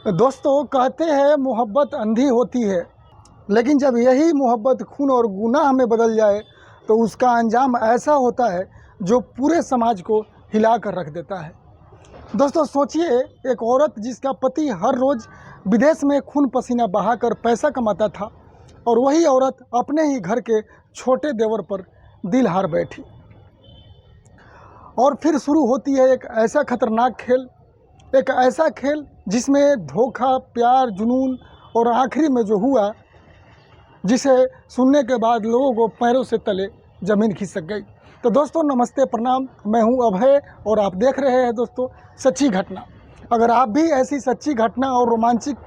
दोस्तों, कहते हैं मोहब्बत अंधी होती है, लेकिन जब यही मोहब्बत खून और गुनाह में बदल जाए तो उसका अंजाम ऐसा होता है जो पूरे समाज को हिला कर रख देता है। दोस्तों सोचिए, एक औरत जिसका पति हर रोज़ विदेश में खून पसीना बहाकर पैसा कमाता था और वही औरत अपने ही घर के छोटे देवर पर दिल हार बैठी। और फिर शुरू होती है एक ऐसा खतरनाक खेल, एक ऐसा खेल जिसमें धोखा, प्यार, जुनून और आखिरी में जो हुआ, जिसे सुनने के बाद लोगों को पैरों से तले ज़मीन खिसक गई। तो दोस्तों नमस्ते, प्रणाम। मैं हूं अभय और आप देख रहे हैं दोस्तों सच्ची घटना। अगर आप भी ऐसी सच्ची घटना और रोमांचिक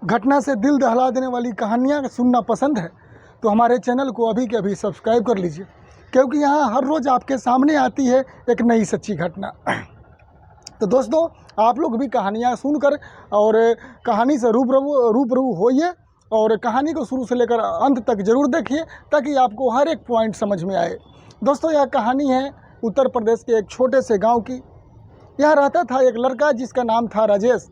घटना से दिल दहला देने वाली कहानियां सुनना पसंद है तो हमारे चैनल को अभी के अभी सब्सक्राइब कर लीजिए, क्योंकि यहाँ हर रोज़ आपके सामने आती है एक नई सच्ची घटना। तो दोस्तों आप लोग भी कहानियाँ सुनकर और कहानी से रूबरू होइए और कहानी को शुरू से लेकर अंत तक ज़रूर देखिए ताकि आपको हर एक पॉइंट समझ में आए। दोस्तों यह कहानी है उत्तर प्रदेश के एक छोटे से गांव की। यहाँ रहता था एक लड़का जिसका नाम था राजेश।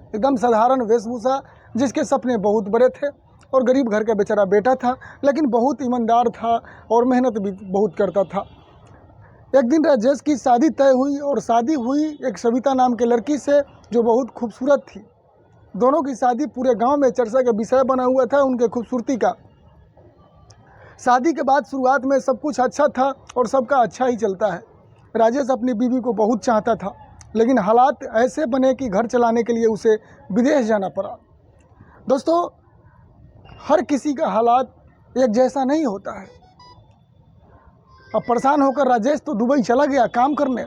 एकदम साधारण वेशभूषा, जिसके सपने बहुत बड़े थे और गरीब घर का बेचारा बेटा था, लेकिन बहुत ईमानदार था और मेहनत भी बहुत करता था। एक दिन राजेश की शादी तय हुई और शादी हुई एक सविता नाम के लड़की से जो बहुत खूबसूरत थी। दोनों की शादी पूरे गांव में चर्चा का विषय बना हुआ था उनके खूबसूरती का। शादी के बाद शुरुआत में सब कुछ अच्छा था और सबका अच्छा ही चलता है। राजेश अपनी बीवी को बहुत चाहता था, लेकिन हालात ऐसे बने कि घर चलाने के लिए उसे विदेश जाना पड़ा। दोस्तों हर किसी का हालात एक जैसा नहीं होता है। अब परेशान होकर राजेश तो दुबई चला गया काम करने।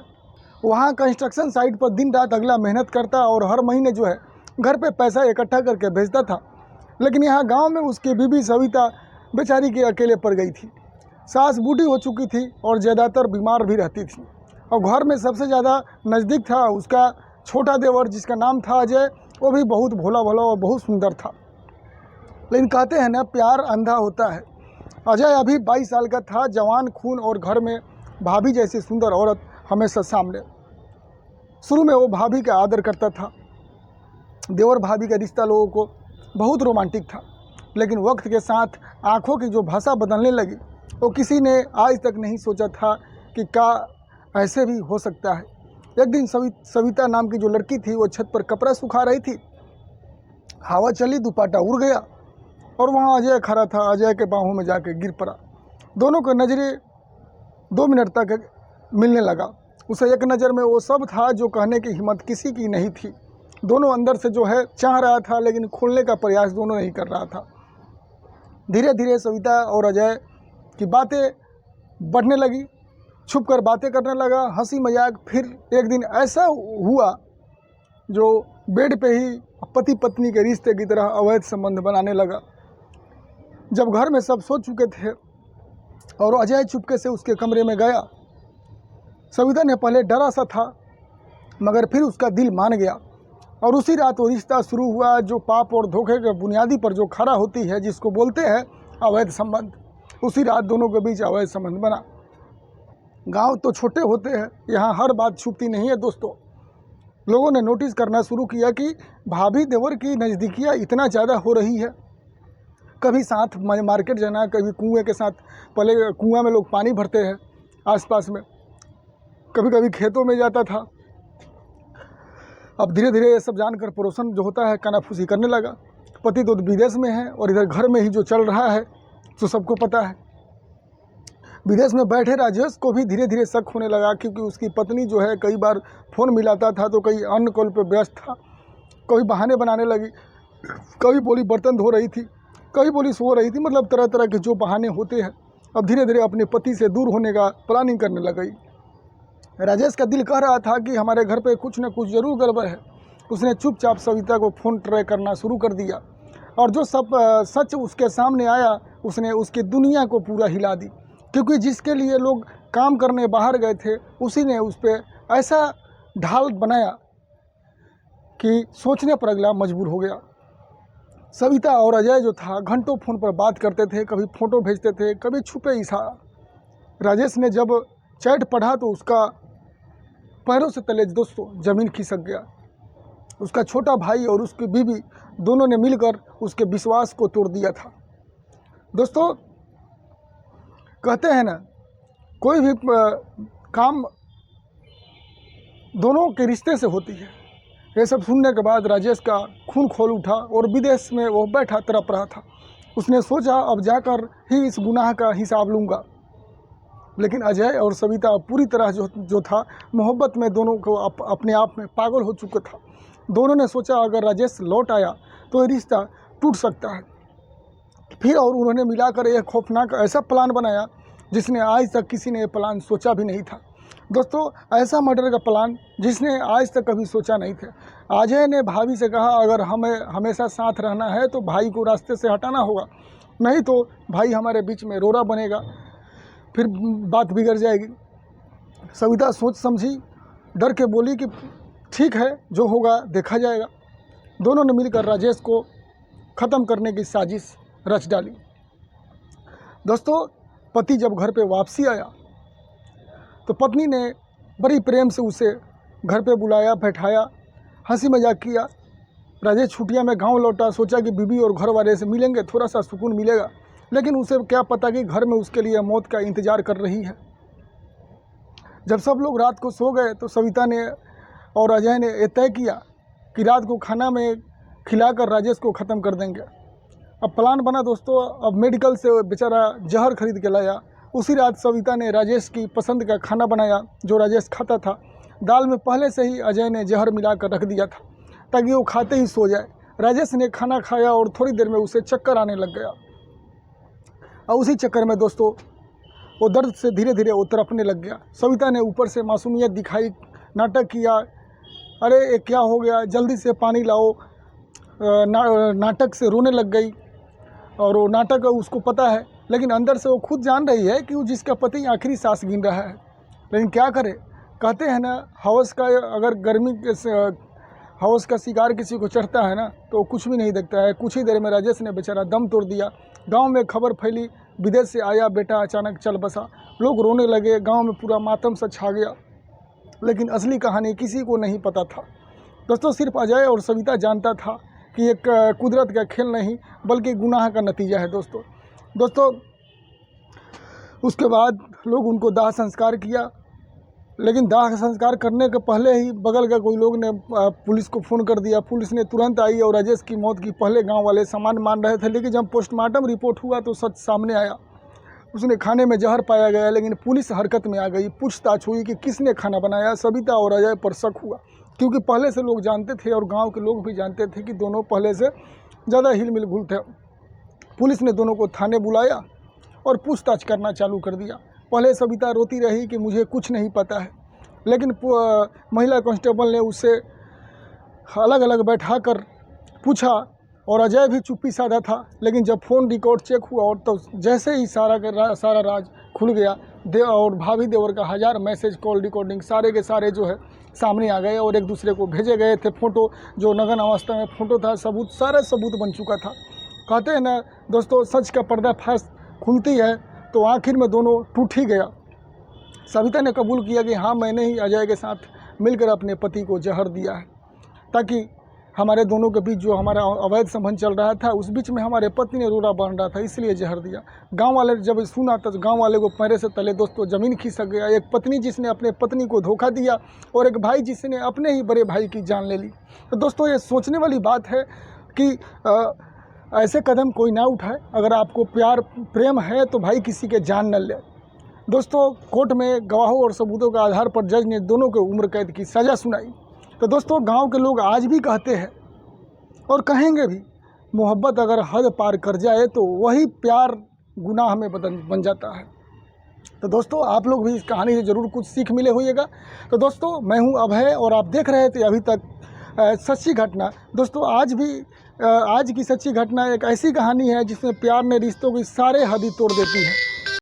वहाँ कंस्ट्रक्शन साइट पर दिन रात अगला मेहनत करता और हर महीने जो है घर पे पैसा इकट्ठा करके भेजता था। लेकिन यहाँ गांव में उसकी बीबी सविता बेचारी के अकेले पड़ गई थी। सास बूढ़ी हो चुकी थी और ज़्यादातर बीमार भी रहती थी। और घर में सबसे ज़्यादा नज़दीक था उसका छोटा देवर जिसका नाम था अजय। वो भी बहुत भोला भोला और बहुत सुंदर था। लेकिन कहते हैं ना, प्यार अंधा होता है। अजय अभी 22 साल का था, जवान खून और घर में भाभी जैसी सुंदर औरत हमेशा सामने। शुरू में वो भाभी का आदर करता था। देवर भाभी का रिश्ता लोगों को बहुत रोमांटिक था, लेकिन वक्त के साथ आंखों की जो भाषा बदलने लगी, वो किसी ने आज तक नहीं सोचा था कि क्या ऐसे भी हो सकता है। एक दिन सविता नाम की जो लड़की थी वो छत पर कपड़ा सुखा रही थी। हवा चली, दुपट्टा उड़ गया और वहाँ अजय खड़ा था। अजय के बाहों में जाके गिर पड़ा। दोनों को नज़रें 2 मिनट तक मिलने लगा। उसे एक नज़र में वो सब था जो कहने की हिम्मत किसी की नहीं थी। दोनों अंदर से जो है चाह रहा था, लेकिन खोलने का प्रयास दोनों नहीं कर रहा था। धीरे धीरे सविता और अजय की बातें बढ़ने लगी, छुप कर बातें करने लगा, हंसी मजाक। फिर एक दिन ऐसा हुआ जो बेड पे ही पति पत्नी के रिश्ते की तरह अवैध संबंध बनाने लगा। जब घर में सब सो चुके थे और अजय चुपके से उसके कमरे में गया, सविता ने पहले डरा सा था, मगर फिर उसका दिल मान गया और उसी रात वो रिश्ता शुरू हुआ जो पाप और धोखे के बुनियादी पर जो खड़ा होती है, जिसको बोलते हैं अवैध संबंध। उसी रात दोनों के बीच अवैध संबंध बना। गांव तो छोटे होते हैं, यहाँ हर बात छुपती नहीं है। दोस्तों लोगों ने नोटिस करना शुरू किया कि भाभी देवर की नज़दीकियाँ इतना ज़्यादा हो रही है। कभी साथ मार्केट जाना, कभी कुएं के साथ, पहले कुआं में लोग पानी भरते हैं आसपास में, कभी कभी खेतों में जाता था। अब धीरे धीरे ये सब जानकर पड़ोसन जो होता है कानाफूसी करने लगा। पति तो विदेश में है और इधर घर में ही जो चल रहा है तो सबको पता है। विदेश में बैठे राजेश को भी धीरे धीरे शक होने लगा, क्योंकि उसकी पत्नी जो है कई बार फ़ोन मिलाता था तो कई अन्य कॉल पर व्यस्त था। कभी बहाने बनाने लगी, कभी बोली बर्तन धो रही थी, कभी बोली सो रही थी। मतलब तरह तरह के जो बहाने होते हैं। अब धीरे धीरे अपने पति से दूर होने का प्लानिंग करने लग गई। राजेश का दिल कह रहा था कि हमारे घर पे कुछ न कुछ ज़रूर गड़बड़ है। उसने चुपचाप सविता को फ़ोन ट्राई करना शुरू कर दिया और जो सब सच उसके सामने आया उसने उसकी दुनिया को पूरा हिला दी, क्योंकि जिसके लिए लोग काम करने बाहर गए थे उसी ने उस पर ऐसा ढाल बनाया कि सोचने पर अगला मजबूर हो गया। सविता और अजय जो था घंटों फ़ोन पर बात करते थे, कभी फ़ोटो भेजते थे, कभी छुपे इशारा। राजेश ने जब चैट पढ़ा तो उसका पैरों से तले दोस्तों ज़मीन खिसक गया। उसका छोटा भाई और उसकी बीवी दोनों ने मिलकर उसके विश्वास को तोड़ दिया था। दोस्तों, कहते हैं ना, कोई भी काम दोनों के रिश्ते से होती है। ये सब सुनने के बाद राजेश का खून खोल उठा और विदेश में वो बैठा तड़प रहा था। उसने सोचा अब जाकर ही इस गुनाह का हिसाब लूँगा। लेकिन अजय और सविता पूरी तरह जो था मोहब्बत में दोनों को अपने आप में पागल हो चुका था। दोनों ने सोचा अगर राजेश लौट आया तो ये रिश्ता टूट सकता है। फिर और उन्होंने मिलाकर एक खौफनाक ऐसा प्लान बनाया जिसने आज तक किसी ने ये प्लान सोचा भी नहीं था। दोस्तों, ऐसा मर्डर का प्लान जिसने आज तक कभी सोचा नहीं था। अजय ने भाभी से कहा अगर हमें हमेशा साथ रहना है तो भाई को रास्ते से हटाना होगा, नहीं तो भाई हमारे बीच में रोड़ा बनेगा, फिर बात बिगड़ जाएगी। सविता सोच समझी, डर के बोली कि ठीक है, जो होगा देखा जाएगा। दोनों ने मिलकर राजेश को ख़त्म करने की साजिश रच डाली। दोस्तों, पति जब घर पे वापसी आया तो पत्नी ने बड़ी प्रेम से उसे घर पे बुलाया, बैठाया, हंसी मजाक किया। राजेश छुट्टियां में गांव लौटा, सोचा कि बीवी और घर वाले से मिलेंगे, थोड़ा सा सुकून मिलेगा। लेकिन उसे क्या पता कि घर में उसके लिए मौत का इंतज़ार कर रही है। जब सब लोग रात को सो गए तो सविता ने और अजय ने तय किया कि रात को खाना में खिलाकर राजेश को ख़त्म कर देंगे। अब प्लान बना दोस्तों। अब मेडिकल से बेचारा जहर खरीद के लाया। उसी रात सविता ने राजेश की पसंद का खाना बनाया जो राजेश खाता था। दाल में पहले से ही अजय ने जहर मिलाकर रख दिया था ताकि वो खाते ही सो जाए। राजेश ने खाना खाया और थोड़ी देर में उसे चक्कर आने लग गया। और उसी चक्कर में दोस्तों वो दर्द से धीरे धीरे वो तड़पने लग गया। सविता ने ऊपर से मासूमियत दिखाई, नाटक किया, अरे ये क्या हो गया, जल्दी से पानी लाओ। नाटक से रोने लग गई और वो नाटक उसको पता है, लेकिन अंदर से वो खुद जान रही है कि वो जिसका पति आखिरी सांस गिन रहा है। लेकिन क्या करे, कहते हैं ना, हवस का अगर गर्मी के हवस का शिकार किसी को चढ़ता है ना तो कुछ भी नहीं देखता है। कुछ ही देर में राजेश ने बेचारा दम तोड़ दिया। गांव में खबर फैली, विदेश से आया बेटा अचानक चल बसा। लोग रोने लगे, गांव में पूरा मातम सा छा गया। लेकिन असली कहानी किसी को नहीं पता था। दोस्तों, सिर्फ अजय और सविता जानता था कि एक कुदरत का खेल नहीं बल्कि गुनाह का नतीजा है। दोस्तों उसके बाद लोग उनको दाह संस्कार किया। लेकिन दाह संस्कार करने के पहले ही बगल के कोई लोग ने पुलिस को फ़ोन कर दिया। पुलिस ने तुरंत आई और राजेश की मौत की पहले गांव वाले सामान मान रहे थे। लेकिन जब पोस्टमार्टम रिपोर्ट हुआ तो सच सामने आया। उसने खाने में जहर पाया गया। लेकिन पुलिस हरकत में आ गई। पूछताछ हुई कि किसने खाना बनाया। सविता और अजय पर शक हुआ क्योंकि पहले से लोग जानते थे और गाँव के लोग भी जानते थे कि दोनों पहले से ज़्यादा हिल मिल घुल थे। पुलिस ने दोनों को थाने बुलाया और पूछताछ करना चालू कर दिया। पहले सविता रोती रही कि मुझे कुछ नहीं पता है, लेकिन महिला कांस्टेबल ने उसे अलग अलग बैठा कर पूछा और अजय भी चुप्पी साधा था। लेकिन जब फ़ोन रिकॉर्ड चेक हुआ और तो जैसे ही सारा राज खुल गया, और भाभी देवर का 1000 मैसेज कॉल रिकॉर्डिंग सारे के सारे जो है सामने आ गए और एक दूसरे को भेजे गए थे। फ़ोटो जो नग्न अवस्था में फ़ोटो था, सबूत, सारा सबूत बन चुका था। कहते हैं ना दोस्तों, सच का पर्दाफाश खुलती है तो आखिर में दोनों टूट ही गया। सविता ने कबूल किया कि हाँ, मैंने ही अजय के साथ मिलकर अपने पति को जहर दिया है ताकि हमारे दोनों के बीच जो हमारा अवैध संबंध चल रहा था उस बीच में हमारे पति ने रोड़ा बन रहा था, इसलिए जहर दिया। गांव वाले जब सुना तो गांव वाले को पैरे से तले दोस्तों ज़मीन खिसक गया। एक पत्नी जिसने अपने पत्नी को धोखा दिया और एक भाई जिसने अपने ही बड़े भाई की जान ले ली। तो दोस्तों, ये सोचने वाली बात है कि ऐसे कदम कोई ना उठाए। अगर आपको प्यार प्रेम है तो भाई किसी के जान न ले। दोस्तों, कोर्ट में गवाहों और सबूतों के आधार पर जज ने दोनों को उम्र कैद की सज़ा सुनाई। तो दोस्तों, गांव के लोग आज भी कहते हैं और कहेंगे भी, मोहब्बत अगर हद पार कर जाए तो वही प्यार गुनाह में बन जाता है। तो दोस्तों, आप लोग भी इस कहानी से ज़रूर कुछ सीख मिले होइएगा। तो दोस्तों, मैं हूं अभय और आप देख रहे थे अभी तक सच्ची घटना। दोस्तों, आज की सच्ची घटना एक ऐसी कहानी है जिसमें प्यार ने रिश्तों की सारे हद ही तोड़ देती है।